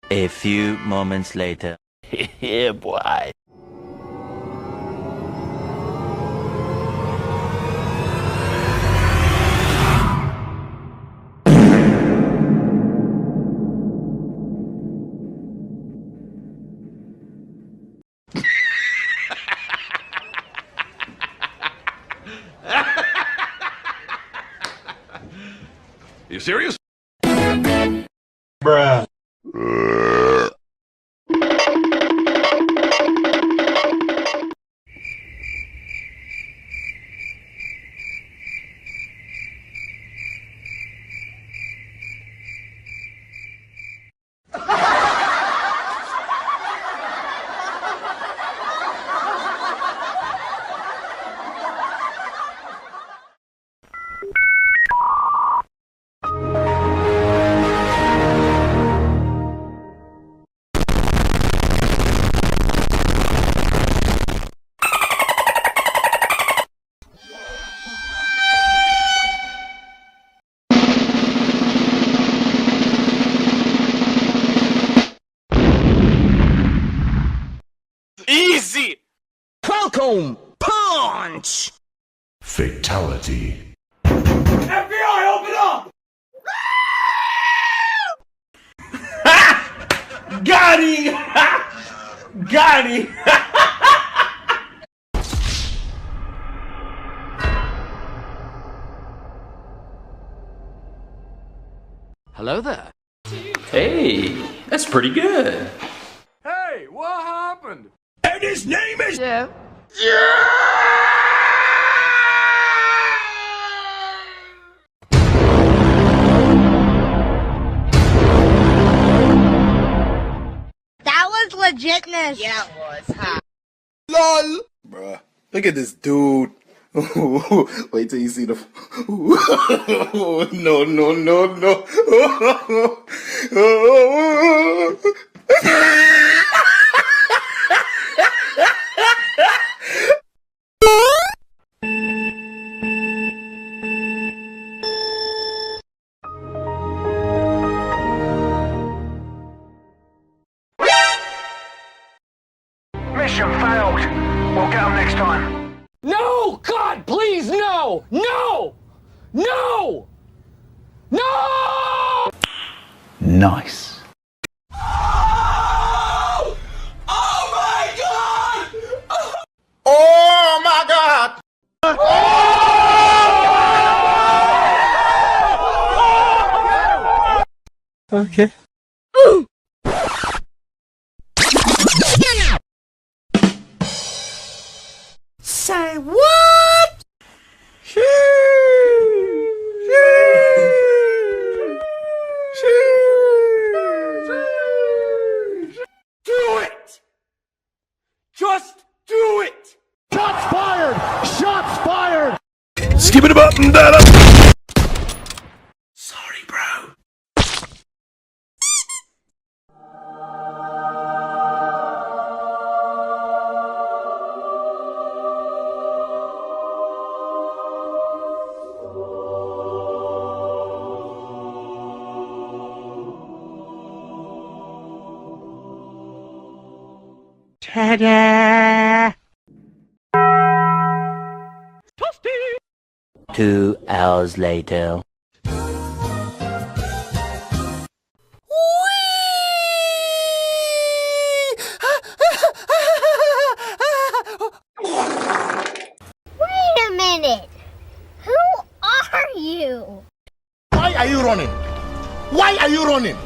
A few moments later. Yeah, boy. You serious? Bruh. Easy! Falcon Punch! Fatality. FBI, open up! Got him! Got him! Hello there. Hey, that's pretty good. Hey, what happened? And his name is... Yeah. That was legitness. Yeah, it was, huh? LOL! Bruh, look at this dude. Wait till you see the... no, no, no, no. Mission failed. We'll get them next time. No! God, please, no! No! No! No! Nice. Oh my god! Okay. Say what? Do it! Just do it! Shots fired! Shots fired! Skip it up and down. Sorry, bro. Ta-da! 2 hours later. Wait a minute. Who are you? Why are you running? Why are you running?